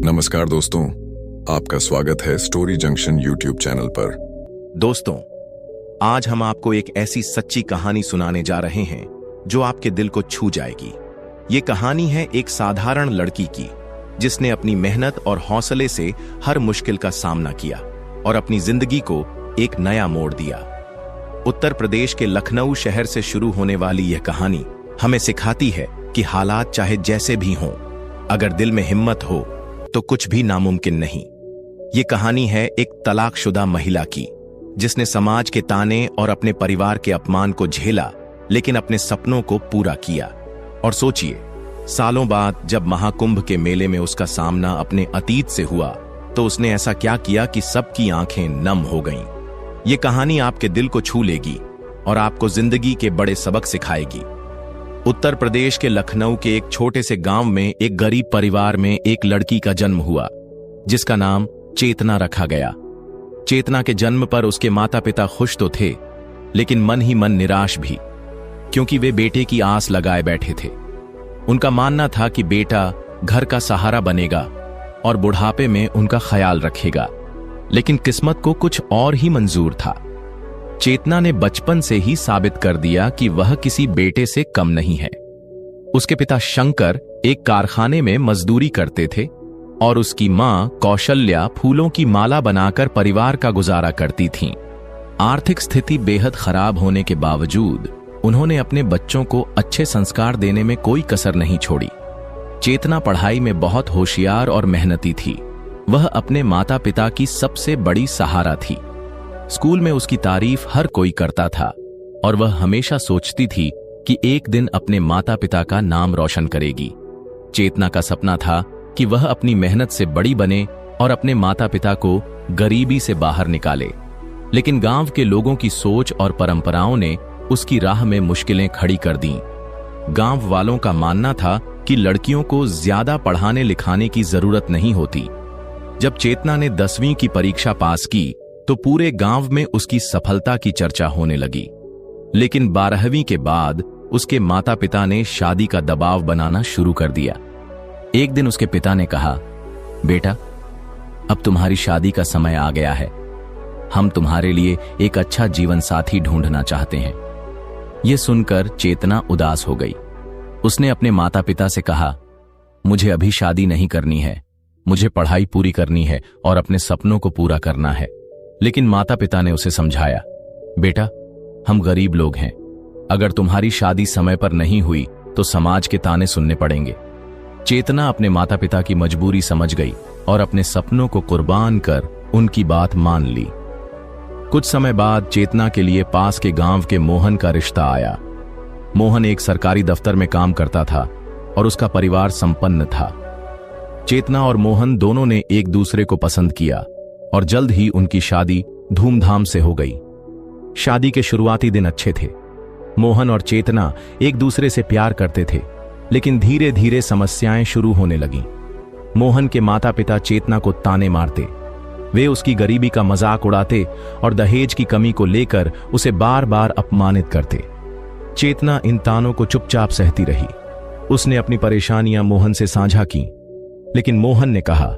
नमस्कार दोस्तों, आपका स्वागत है स्टोरी जंक्शन यूट्यूब चैनल पर। दोस्तों, आज हम आपको एक ऐसी सच्ची कहानी सुनाने जा रहे हैं जो आपके दिल को छू जाएगी। ये कहानी है एक साधारण लड़की की जिसने अपनी मेहनत और हौसले से हर मुश्किल का सामना किया और अपनी जिंदगी को एक नया मोड़ दिया। उत्तर प्रदेश के लखनऊ शहर से शुरू होने वाली यह कहानी हमें सिखाती है कि हालात चाहे जैसे भी हों, अगर दिल में हिम्मत हो तो कुछ भी नामुमकिन नहीं। ये कहानी है एक तलाकशुदा महिला की जिसने समाज के ताने और अपने परिवार के अपमान को झेला, लेकिन अपने सपनों को पूरा किया। और सोचिए, सालों बाद जब महाकुंभ के मेले में उसका सामना अपने अतीत से हुआ तो उसने ऐसा क्या किया कि सबकी आंखें नम हो गईं। ये कहानी आपके दिल को छू लेगी और आपको जिंदगी के बड़े सबक सिखाएगी। उत्तर प्रदेश के लखनऊ के एक छोटे से गांव में एक गरीब परिवार में एक लड़की का जन्म हुआ जिसका नाम चेतना रखा गया। चेतना के जन्म पर उसके माता पिता खुश तो थे, लेकिन मन ही मन निराश भी, क्योंकि वे बेटे की आस लगाए बैठे थे। उनका मानना था कि बेटा घर का सहारा बनेगा और बुढ़ापे में उनका ख्याल रखेगा, लेकिन किस्मत को कुछ और ही मंजूर था। चेतना ने बचपन से ही साबित कर दिया कि वह किसी बेटे से कम नहीं है। उसके पिता शंकर एक कारखाने में मजदूरी करते थे और उसकी मां कौशल्या फूलों की माला बनाकर परिवार का गुजारा करती थीं। आर्थिक स्थिति बेहद खराब होने के बावजूद उन्होंने अपने बच्चों को अच्छे संस्कार देने में कोई कसर नहीं छोड़ी। चेतना पढ़ाई में बहुत होशियार और मेहनती थी। वह अपने माता पिता की सबसे बड़ी सहारा थी। स्कूल में उसकी तारीफ हर कोई करता था और वह हमेशा सोचती थी कि एक दिन अपने माता पिता का नाम रोशन करेगी। चेतना का सपना था कि वह अपनी मेहनत से बड़ी बने और अपने माता पिता को गरीबी से बाहर निकाले, लेकिन गांव के लोगों की सोच और परंपराओं ने उसकी राह में मुश्किलें खड़ी कर दीं। गांव वालों का मानना था कि लड़कियों को ज्यादा पढ़ाने लिखाने की जरूरत नहीं होती। जब चेतना ने 10वीं की परीक्षा पास की तो पूरे गांव में उसकी सफलता की चर्चा होने लगी, लेकिन 12वीं के बाद उसके माता पिता ने शादी का दबाव बनाना शुरू कर दिया। एक दिन उसके पिता ने कहा, बेटा, अब तुम्हारी शादी का समय आ गया है। हम तुम्हारे लिए एक अच्छा जीवन साथी ढूंढना चाहते हैं। यह सुनकर चेतना उदास हो गई। उसने अपने माता पिता से कहा, मुझे अभी शादी नहीं करनी है, मुझे पढ़ाई पूरी करनी है और अपने सपनों को पूरा करना है। लेकिन माता पिता ने उसे समझाया, बेटा, हम गरीब लोग हैं, अगर तुम्हारी शादी समय पर नहीं हुई तो समाज के ताने सुनने पड़ेंगे। चेतना अपने माता पिता की मजबूरी समझ गई और अपने सपनों को कुर्बान कर उनकी बात मान ली। कुछ समय बाद चेतना के लिए पास के गांव के मोहन का रिश्ता आया। मोहन एक सरकारी दफ्तर में काम करता था और उसका परिवार संपन्न था। चेतना और मोहन दोनों ने एक दूसरे को पसंद किया और जल्द ही उनकी शादी धूमधाम से हो गई। शादी के शुरुआती दिन अच्छे थे। मोहन और चेतना एक दूसरे से प्यार करते थे, लेकिन धीरे धीरे समस्याएं शुरू होने लगीं। मोहन के माता पिता चेतना को ताने मारते, वे उसकी गरीबी का मजाक उड़ाते और दहेज की कमी को लेकर उसे बार बार अपमानित करते। चेतना इन तानों को चुपचाप सहती रही। उसने अपनी परेशानियां मोहन से साझा की, लेकिन मोहन ने कहा,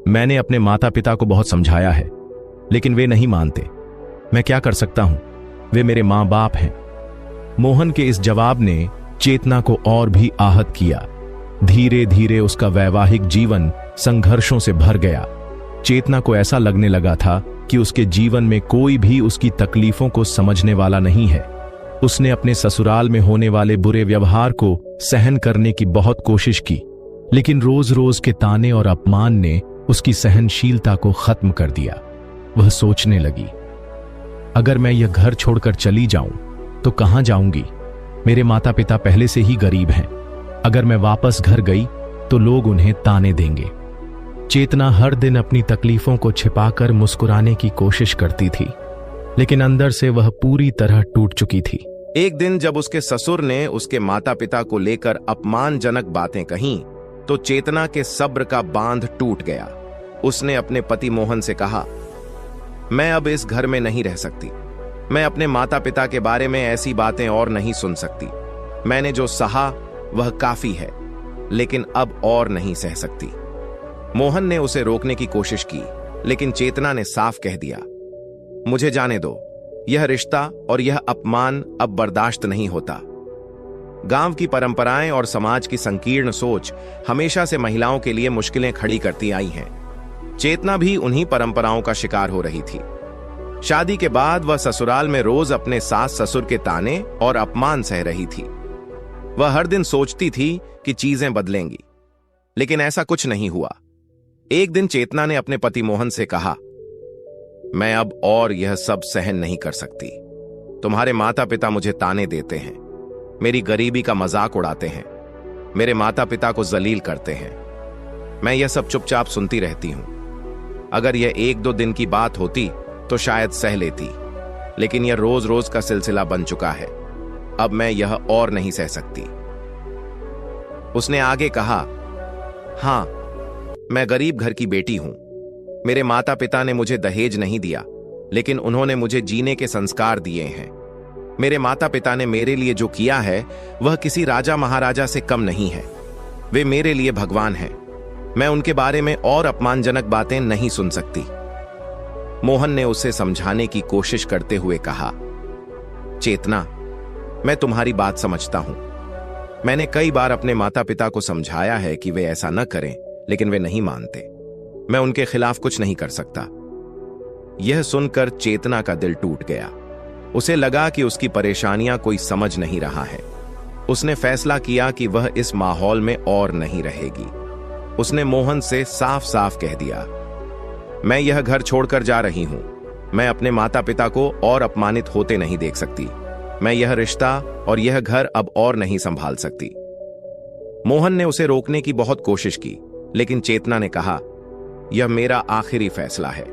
मैंने अपने माता पिता को बहुत समझाया है, लेकिन वे नहीं मानते। मैं क्या कर सकता हूं, वे मेरे मां बाप हैं। मोहन के इस जवाब ने चेतना को और भी आहत किया। धीरे धीरे उसका वैवाहिक जीवन संघर्षों से भर गया। चेतना को ऐसा लगने लगा था कि उसके जीवन में कोई भी उसकी तकलीफों को समझने वाला नहीं है। उसने अपने ससुराल में होने वाले बुरे व्यवहार को सहन करने की बहुत कोशिश की, लेकिन रोज रोज के ताने और अपमान ने उसकी सहनशीलता को खत्म कर दिया। वह सोचने लगी, अगर मैं यह घर छोड़कर चली जाऊं तो कहां जाऊंगी? मेरे माता पिता पहले से ही गरीब हैं। अगर मैं वापस घर गई तो लोग उन्हें ताने देंगे। चेतना हर दिन अपनी तकलीफों को छिपाकर मुस्कुराने की कोशिश करती थी, लेकिन अंदर से वह पूरी तरह टूट चुकी थी। एक दिन जब उसके ससुर ने उसके माता पिता को लेकर अपमानजनक बातें कहीं तो चेतना के सब्र का बांध टूट गया। उसने अपने पति मोहन से कहा, मैं अब इस घर में नहीं रह सकती। मैं अपने माता पिता के बारे में ऐसी बातें और नहीं सुन सकती। मैंने जो सहा वह काफी है, लेकिन अब और नहीं सह सकती। मोहन ने उसे रोकने की कोशिश की, लेकिन चेतना ने साफ कह दिया, मुझे जाने दो, यह रिश्ता और यह अपमान अब बर्दाश्त नहीं होता। गांव की परंपराएं और समाज की संकीर्ण सोच हमेशा से महिलाओं के लिए मुश्किलें खड़ी करती आई हैं। चेतना भी उन्हीं परंपराओं का शिकार हो रही थी। शादी के बाद वह ससुराल में रोज अपने सास ससुर के ताने और अपमान सह रही थी। वह हर दिन सोचती थी कि चीजें बदलेंगी, लेकिन ऐसा कुछ नहीं हुआ। एक दिन चेतना ने अपने पति मोहन से कहा, मैं अब और यह सब सहन नहीं कर सकती। तुम्हारे माता पिता मुझे ताने देते हैं, मेरी गरीबी का मजाक उड़ाते हैं, मेरे माता पिता को जलील करते हैं। मैं यह सब चुपचाप सुनती रहती हूं। अगर यह 1-2 दिन की बात होती तो शायद सह लेती, लेकिन यह रोज रोज का सिलसिला बन चुका है। अब मैं यह और नहीं सह सकती। उसने आगे कहा, हां, मैं गरीब घर की बेटी हूं। मेरे माता पिता ने मुझे दहेज नहीं दिया, लेकिन उन्होंने मुझे जीने के संस्कार दिए हैं। मेरे माता पिता ने मेरे लिए जो किया है वह किसी राजा महाराजा से कम नहीं है। वे मेरे लिए भगवान हैं। मैं उनके बारे में और अपमानजनक बातें नहीं सुन सकती। मोहन ने उसे समझाने की कोशिश करते हुए कहा, चेतना, मैं तुम्हारी बात समझता हूं। मैंने कई बार अपने माता पिता को समझाया है कि वे ऐसा न करें, लेकिन वे नहीं मानते। मैं उनके खिलाफ कुछ नहीं कर सकता। यह सुनकर चेतना का दिल टूट गया। उसे लगा कि उसकी परेशानियां कोई समझ नहीं रहा है। उसने फैसला किया कि वह इस माहौल में और नहीं रहेगी। उसने मोहन से साफ साफ कह दिया, मैं यह घर छोड़कर जा रही हूं। मैं अपने माता पिता को और अपमानित होते नहीं देख सकती। मैं यह रिश्ता और यह घर अब और नहीं संभाल सकती। मोहन ने उसे रोकने की बहुत कोशिश की, लेकिन चेतना ने कहा, यह मेरा आखिरी फैसला है।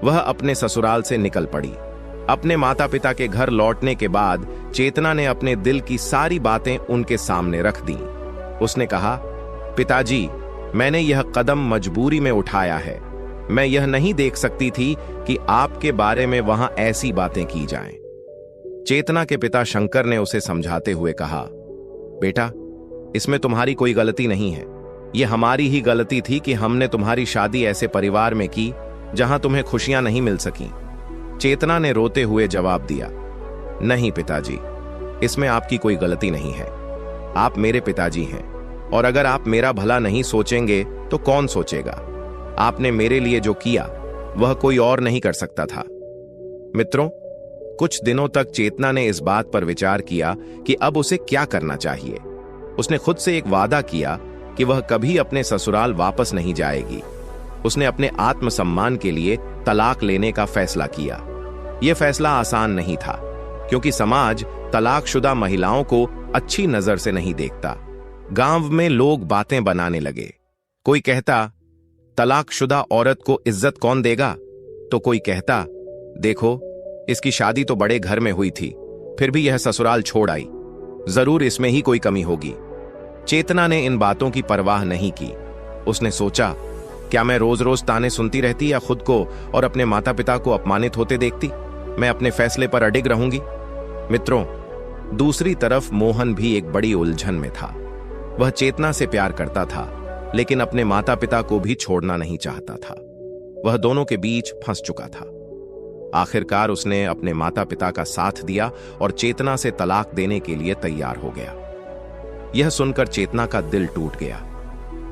वह अपने ससुराल से निकल पड़ी। अपने माता पिता के घर लौटने के बाद चेतना ने अपने दिल की सारी बातें उनके सामने रख दी। उसने कहा, पिताजी, मैंने यह कदम मजबूरी में उठाया है। मैं यह नहीं देख सकती थी कि आपके बारे में वहां ऐसी बातें की जाएं। चेतना के पिता शंकर ने उसे समझाते हुए कहा, बेटा, इसमें तुम्हारी कोई गलती नहीं है। यह हमारी ही गलती थी कि हमने तुम्हारी शादी ऐसे परिवार में की जहां तुम्हें खुशियां नहीं मिल सकी। चेतना ने रोते हुए जवाब दिया, नहीं पिताजी, इसमें आपकी कोई गलती नहीं है। आप मेरे पिताजी हैं, और अगर आप मेरा भला नहीं सोचेंगे तो कौन सोचेगा। आपने मेरे लिए जो किया वह कोई और नहीं कर सकता था। मित्रों, कुछ दिनों तक चेतना ने इस बात पर विचार किया कि अब उसे क्या करना चाहिए। उसने खुद से एक वादा किया कि वह कभी अपने ससुराल वापस नहीं जाएगी। उसने अपने आत्मसम्मान के लिए तलाक लेने का फैसला किया। यह फैसला आसान नहीं था, क्योंकि समाज तलाकशुदा महिलाओं को अच्छी नजर से नहीं देखता। गांव में लोग बातें बनाने लगे। कोई कहता, तलाकशुदा औरत को इज्जत कौन देगा? तो कोई कहता, देखो, इसकी शादी तो बड़े घर में हुई थी, फिर भी यह ससुराल छोड़ आई। जरूर इसमें ही कोई कमी होगी। चेतना ने इन बातों की परवाह नहीं की। उसने सोचा, क्या मैं रोज रोज ताने सुनती रहती या खुद को और अपने माता पिता को अपमानित होते देखती? मैं अपने फैसले पर अडिग रहूंगी। मित्रों, दूसरी तरफ मोहन भी एक बड़ी उलझन में था। वह चेतना से प्यार करता था, लेकिन अपने माता पिता को भी छोड़ना नहीं चाहता था। वह दोनों के बीच फंस चुका था। आखिरकार उसने अपने माता पिता का साथ दिया और चेतना से तलाक देने के लिए तैयार हो गया। यह सुनकर चेतना का दिल टूट गया,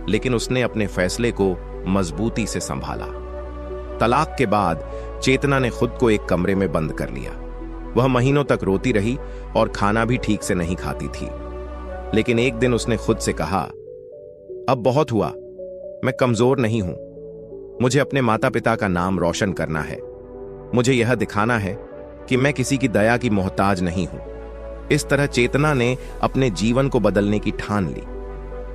लेकिन उसने अपने फैसले को मजबूती से संभाला। तलाक के बाद चेतना ने खुद को एक कमरे में बंद कर लिया। वह महीनों तक रोती रही और खाना भी ठीक से नहीं खाती थी। लेकिन एक दिन उसने खुद से कहा, अब बहुत हुआ, मैं कमजोर नहीं हूं। मुझे अपने माता पिता का नाम रोशन करना है। मुझे यह दिखाना है कि मैं किसी की दया की मोहताज नहीं हूं। इस तरह चेतना ने अपने जीवन को बदलने की ठान ली।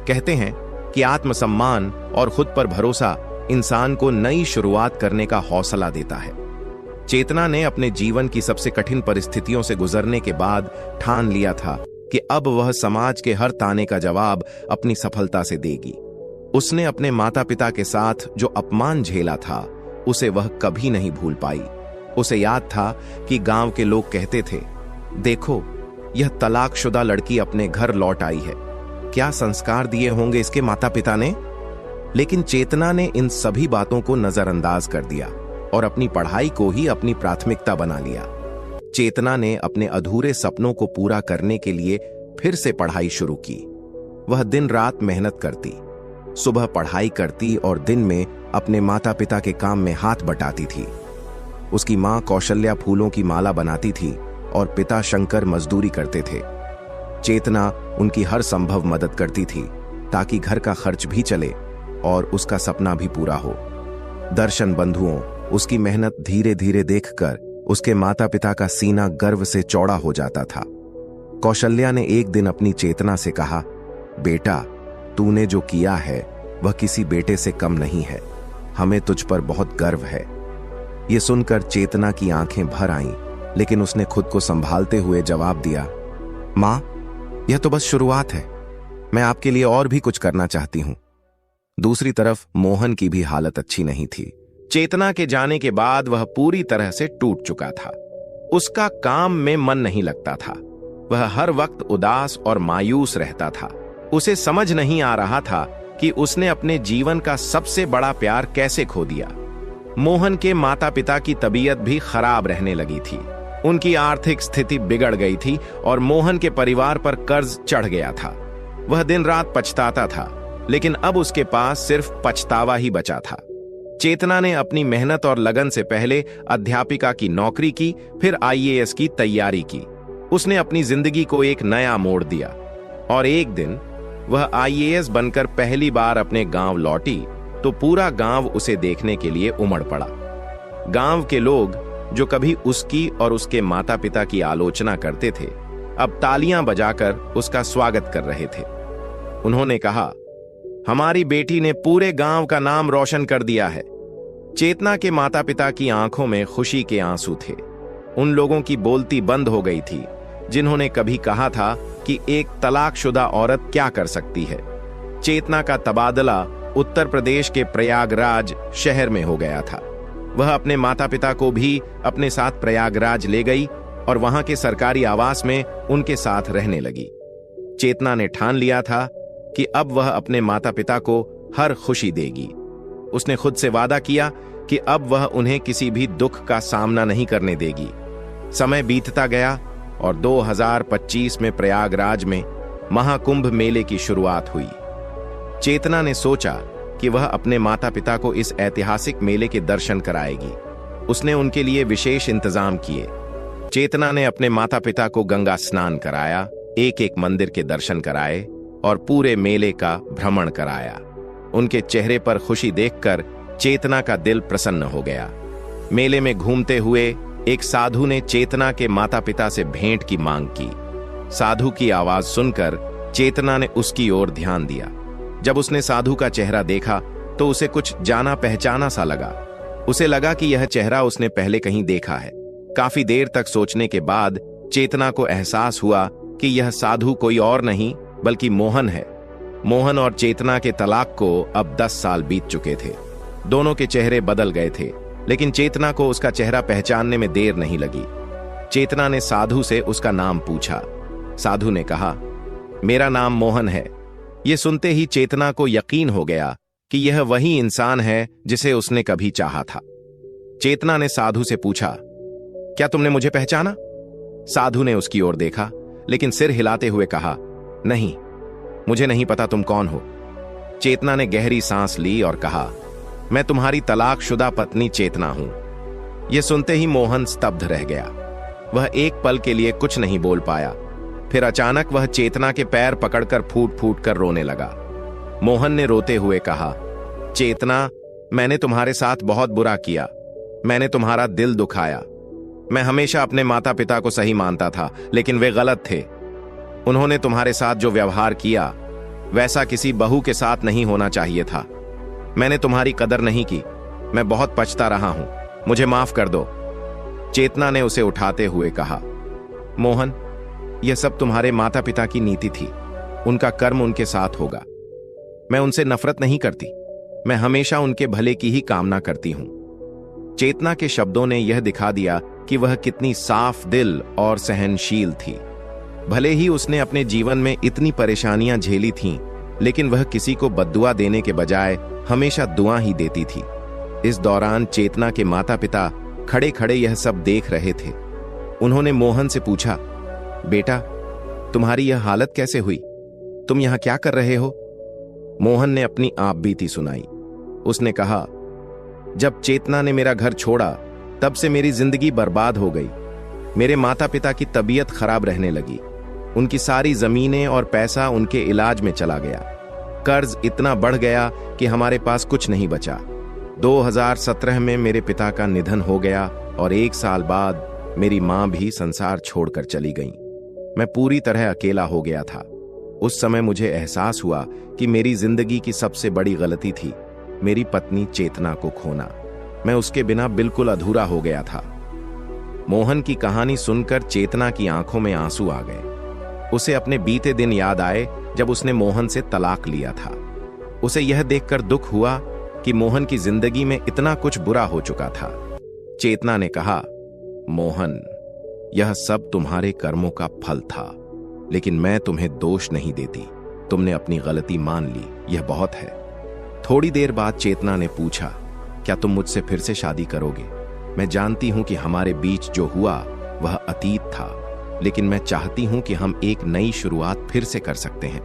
कहते हैं कि आत्मसम्मान और खुद पर भरोसा इंसान को नई शुरुआत करने का हौसला देता है। चेतना ने अपने जीवन की सबसे कठिन परिस्थितियों से गुजरने के बाद ठान लिया था कि अब वह समाज के हर ताने का जवाब अपनी सफलता से देगी। उसने अपने माता पिता के साथ जो अपमान झेला था, उसे वह कभी नहीं भूल पाई। उसे याद था कि गांव के लोग कहते थे, देखो, यह तलाकशुदा लड़की अपने घर लौट आई है। क्या संस्कार दिए होंगे इसके माता पिता ने? लेकिन चेतना ने इन सभी बातों को नजरअंदाज कर दिया और अपनी पढ़ाई को ही अपनी प्राथमिकता बना लिया। चेतना ने अपने अधूरे सपनों को पूरा करने के लिए फिर से पढ़ाई शुरू की। वह दिन रात मेहनत करती, सुबह पढ़ाई करती और दिन में अपने माता पिता के काम में हाथ बटाती थी। उसकी मां कौशल्या फूलों की माला बनाती थी और पिता शंकर मजदूरी करते थे। चेतना उनकी हर संभव मदद करती थी ताकि घर का खर्च भी चले और उसका सपना भी पूरा हो। दर्शन बंधुओं उसकी मेहनत धीरे धीरे देखकर उसके माता पिता का सीना गर्व से चौड़ा हो जाता था। कौशल्या ने एक दिन अपनी चेतना से कहा, बेटा, तूने जो किया है वह किसी बेटे से कम नहीं है। हमें तुझ पर बहुत गर्व है। यह सुनकर चेतना की आंखें भर आईं, लेकिन उसने खुद को संभालते हुए जवाब दिया, मां, यह तो बस शुरुआत है। मैं आपके लिए और भी कुछ करना चाहती हूं। दूसरी तरफ मोहन की भी हालत अच्छी नहीं थी। चेतना के जाने के बाद वह पूरी तरह से टूट चुका था। उसका काम में मन नहीं लगता था। वह हर वक्त उदास और मायूस रहता था। उसे समझ नहीं आ रहा था कि उसने अपने जीवन का सबसे बड़ा प्यार कैसे खो दिया। मोहन के माता पिता की तबीयत भी खराब रहने लगी थी। उनकी आर्थिक स्थिति बिगड़ गई थी और मोहन के परिवार पर कर्ज चढ़ गया था। वह दिन रात पछताता था, लेकिन अब उसके पास सिर्फ पछतावा ही बचा था। चेतना ने अपनी मेहनत और लगन से पहले अध्यापिका की नौकरी की, फिर आईएएस की तैयारी की। उसने अपनी जिंदगी को एक नया मोड़ दिया और एक दिन वह आईएएस बनकर पहली बार अपने गांव लौटी तो पूरा गांव उसे देखने के लिए उमड़ पड़ा। गांव के लोग जो कभी उसकी और उसके माता पिता की आलोचना करते थे, अब तालियां बजाकर उसका स्वागत कर रहे थे। उन्होंने कहा, हमारी बेटी ने पूरे गांव का नाम रोशन कर दिया है। चेतना के माता पिता की आंखों में खुशी के आंसू थे। उन लोगों की बोलती बंद हो गई थी जिन्होंने कभी कहा था कि एक तलाकशुदा औरत क्या कर सकती है। चेतना का तबादला उत्तर प्रदेश के प्रयागराज शहर में हो गया था। वह अपने माता पिता को भी अपने साथ प्रयागराज ले गई और वहां के सरकारी आवास में उनके साथ रहने लगी। चेतना ने ठान लिया था कि अब वह अपने माता पिता को हर खुशी देगी। उसने खुद से वादा किया कि अब वह उन्हें किसी भी दुख का सामना नहीं करने देगी। समय बीतता गया और 2025 में प्रयागराज में महाकुंभ मेले की शुरुआत हुई। चेतना ने सोचा कि वह अपने माता पिता को इस ऐतिहासिक मेले के दर्शन कराएगी। उसने उनके लिए विशेष इंतजाम किए। चेतना ने अपने माता पिता को गंगा स्नान कराया, एक एक मंदिर के दर्शन कराए और पूरे मेले का भ्रमण कराया। उनके चेहरे पर खुशी देखकर चेतना का दिल प्रसन्न हो गया। मेले में घूमते हुए एक साधु ने चेतना के माता पिता से भेंट की मांग की। साधु की आवाज सुनकर चेतना ने उसकी ओर ध्यान दिया। जब उसने साधु का चेहरा देखा तो उसे कुछ जाना पहचाना सा लगा। उसे लगा कि यह चेहरा उसने पहले कहीं देखा है। काफी देर तक सोचने के बाद चेतना को एहसास हुआ कि यह साधु कोई और नहीं बल्कि मोहन है। मोहन और चेतना के तलाक को अब 10 साल बीत चुके थे। दोनों के चेहरे बदल गए थे, लेकिन चेतना को उसका चेहरा पहचानने में देर नहीं लगी। चेतना ने साधु से उसका नाम पूछा। साधु ने कहा, मेरा नाम मोहन है। यह सुनते ही चेतना को यकीन हो गया कि यह वही इंसान है जिसे उसने कभी चाहा था। चेतना ने साधु से पूछा, क्या तुमने मुझे पहचाना? साधु ने उसकी ओर देखा, लेकिन सिर हिलाते हुए कहा, नहीं, मुझे नहीं पता तुम कौन हो। चेतना ने गहरी सांस ली और कहा, मैं तुम्हारी तलाकशुदा पत्नी चेतना हूं। यह सुनते ही मोहन स्तब्ध रह गया। वह एक पल के लिए कुछ नहीं बोल पाया। फिर अचानक वह चेतना के पैर पकड़कर फूट फूट कर रोने लगा। मोहन ने रोते हुए कहा, चेतना, मैंने तुम्हारे साथ बहुत बुरा किया। मैंने तुम्हारा दिल दुखाया। मैं हमेशा अपने माता पिता को सही मानता था, लेकिन वे गलत थे। उन्होंने तुम्हारे साथ जो व्यवहार किया वैसा किसी बहू के साथ नहीं होना चाहिए था। मैंने तुम्हारी कदर नहीं की। मैं बहुत पछता रहा हूं। मुझे माफ कर दो। चेतना ने उसे उठाते हुए कहा, मोहन, यह सब तुम्हारे माता पिता की नीति थी। उनका कर्म उनके साथ होगा। मैं उनसे नफरत नहीं करती। मैं हमेशा उनके भले की ही कामना करती हूं। चेतना के शब्दों ने यह दिखा दिया कि वह कितनी साफ दिल और सहनशील थी। भले ही उसने अपने जीवन में इतनी परेशानियां झेली थीं, लेकिन वह किसी को बद्दुआ देने के बजाय हमेशा दुआ ही देती थी। इस दौरान चेतना के माता पिता खड़े खड़े यह सब देख रहे थे। उन्होंने मोहन से पूछा, बेटा, तुम्हारी यह हालत कैसे हुई? तुम यहां क्या कर रहे हो? मोहन ने अपनी आप बीती सुनाई। उसने कहा, जब चेतना ने मेरा घर छोड़ा तब से मेरी जिंदगी बर्बाद हो गई। मेरे माता पिता की तबीयत खराब रहने लगी। उनकी सारी जमीनें और पैसा उनके इलाज में चला गया। कर्ज इतना बढ़ गया कि हमारे पास कुछ नहीं बचा। 2017 में मेरे पिता का निधन हो गया और 1 साल बाद मेरी मां भी संसार छोड़कर चली गई। मैं पूरी तरह अकेला हो गया था। उस समय मुझे एहसास हुआ कि मेरी जिंदगी की सबसे बड़ी गलती थी मेरी पत्नी चेतना को खोना। मैं उसके बिना बिल्कुल अधूरा हो गया था। मोहन की कहानी सुनकर चेतना की आंखों में आंसू आ गए। उसे अपने बीते दिन याद आए जब उसने मोहन से तलाक लिया था। उसे यह देखकर दुख हुआ कि मोहन की जिंदगी में इतना कुछ बुरा हो चुका था। चेतना ने कहा, मोहन, यह सब तुम्हारे कर्मों का फल था, लेकिन मैं तुम्हें दोष नहीं देती। तुमने अपनी गलती मान ली, यह बहुत है। थोड़ी देर बाद चेतना ने पूछा, क्या तुम मुझसे फिर से शादी करोगे? मैं जानती हूं कि हमारे बीच जो हुआ वह अतीत था, लेकिन मैं चाहती हूं कि हम एक नई शुरुआत फिर से कर सकते हैं।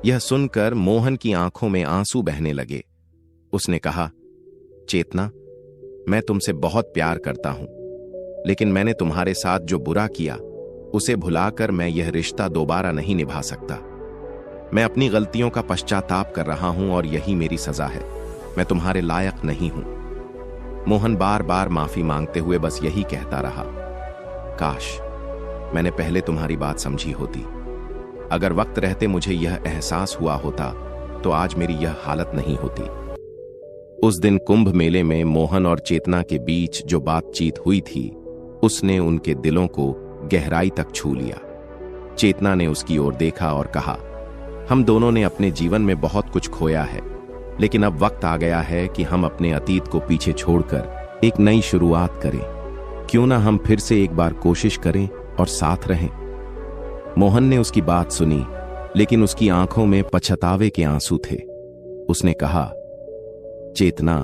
यह सुनकर मोहन की आंखों में आंसू बहने लगे। उसने कहा, चेतना, मैं तुमसे बहुत प्यार करता हूं, लेकिन मैंने तुम्हारे साथ जो बुरा किया उसे भुलाकर मैं यह रिश्ता दोबारा नहीं निभा सकता। मैं अपनी गलतियों का पश्चाताप कर रहा हूं और यही मेरी सजा है। मैं तुम्हारे लायक नहीं हूं। मोहन बार बार माफी मांगते हुए बस यही कहता रहा, काश मैंने पहले तुम्हारी बात समझी होती। अगर वक्त रहते मुझे यह एहसास हुआ होता तो आज मेरी यह हालत नहीं होती। उस दिन कुंभ मेले में मोहन और चेतना के बीच जो बातचीत हुई थी उसने उनके दिलों को गहराई तक छू लिया। चेतना ने उसकी ओर देखा और कहा, हम दोनों ने अपने जीवन में बहुत कुछ खोया है, लेकिन अब वक्त आ गया है कि हम अपने अतीत को पीछे छोड़कर एक नई शुरुआत करें। क्यों ना हम फिर से एक बार कोशिश करें और साथ रहें। मोहन ने उसकी बात सुनी, लेकिन उसकी आंखों में पछतावे के आंसू थे। उसने कहा, चेतना,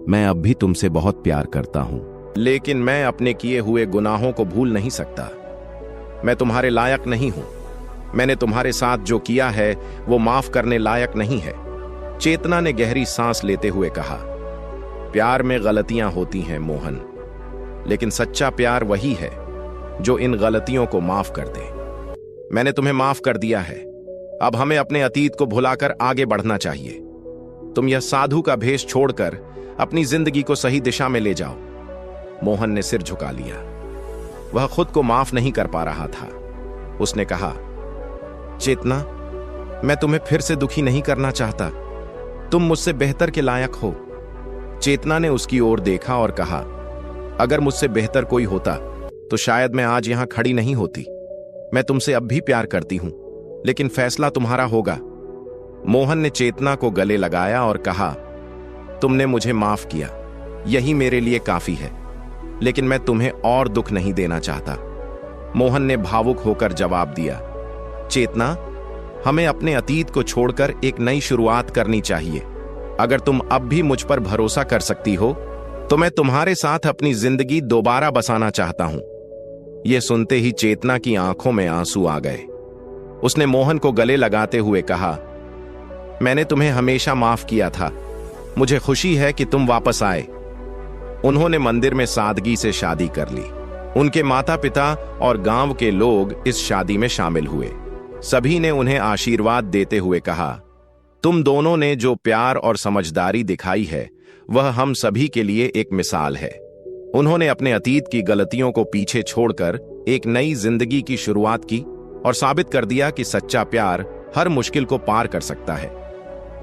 मैं अब भी तुमसे बहुत प्यार करता हूं, लेकिन मैं अपने किए हुए गुनाहों को भूल नहीं सकता। मैं तुम्हारे लायक नहीं हूं। मैंने तुम्हारे साथ जो किया है वो माफ करने लायक नहीं है। चेतना ने गहरी सांस लेते हुए कहा, प्यार में गलतियां होती हैं मोहन, लेकिन सच्चा प्यार वही है जो इन गलतियों को माफ कर दे। मैंने तुम्हें माफ कर दिया है। अब हमें अपने अतीत को भुलाकर आगे बढ़ना चाहिए। तुम यह साधु का भेष छोड़कर अपनी जिंदगी को सही दिशा में ले जाओ। मोहन ने सिर झुका लिया। वह खुद को माफ नहीं कर पा रहा था। उसने कहा, चेतना, मैं तुम्हें फिर से दुखी नहीं करना चाहता। तुम मुझसे बेहतर के लायक हो। चेतना ने उसकी ओर देखा और कहा, अगर मुझसे बेहतर कोई होता तो शायद मैं आज यहां खड़ी नहीं होती। मैं तुमसे अब भी प्यार करती हूं, लेकिन फैसला तुम्हारा होगा। मोहन ने चेतना को गले लगाया और कहा, तुमने मुझे माफ किया, यही मेरे लिए काफी है, लेकिन मैं तुम्हें और दुख नहीं देना चाहता। मोहन ने भावुक होकर जवाब दिया, चेतना, हमें अपने अतीत को छोड़कर एक नई शुरुआत करनी चाहिए। अगर तुम अब भी मुझ पर भरोसा कर सकती हो तो मैं तुम्हारे साथ अपनी जिंदगी दोबारा बसाना चाहता हूं। यह सुनते ही चेतना की आंखों में आंसू आ गए। उसने मोहन को गले लगाते हुए कहा, मैंने तुम्हें हमेशा माफ किया था। मुझे खुशी है कि तुम वापस आए। उन्होंने मंदिर में सादगी से शादी कर ली। उनके माता पिता और गांव के लोग इस शादी में शामिल हुए। सभी ने उन्हें आशीर्वाद देते हुए कहा, तुम दोनों ने जो प्यार और समझदारी दिखाई है वह हम सभी के लिए एक मिसाल है। उन्होंने अपने अतीत की गलतियों को पीछे छोड़कर एक नई जिंदगी की शुरुआत की और साबित कर दिया कि सच्चा प्यार हर मुश्किल को पार कर सकता है।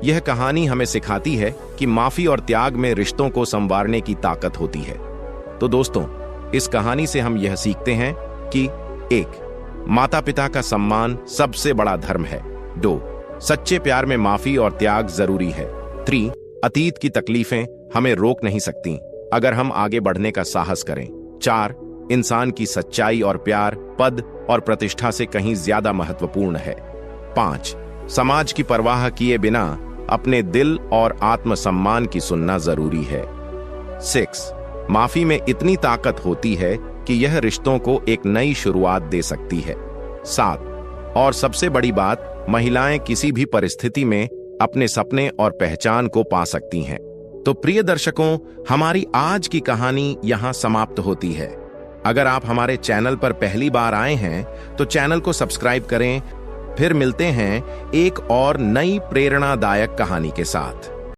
यह कहानी हमें सिखाती है कि माफी और त्याग में रिश्तों को संवारने की ताकत होती है। तो दोस्तों, इस कहानी से हम यह सीखते हैं कि 1. माता पिता का सम्मान सबसे बड़ा धर्म है। 2. सच्चे प्यार में माफी और त्याग जरूरी है। 3. अतीत की तकलीफें हमें रोक नहीं सकती अगर हम आगे बढ़ने का साहस करें। 4. इंसान की सच्चाई और प्यार पद और प्रतिष्ठा से कहीं ज्यादा महत्वपूर्ण है। 5. समाज की परवाह किए बिना अपने दिल और आत्मसम्मान की सुनना जरूरी है। 6. माफी में इतनी ताकत होती है कि यह रिश्तों को एक नई शुरुआत दे सकती है। 7. और सबसे बड़ी बात, महिलाएं किसी भी परिस्थिति में अपने सपने और पहचान को पा सकती हैं। तो प्रिय दर्शकों, हमारी आज की कहानी यहां समाप्त होती है। अगर आप हमारे चैनल पर पहली बार आए हैं तो चैनल को सब्सक्राइब करें। फिर मिलते हैं एक और नई प्रेरणादायक कहानी के साथ।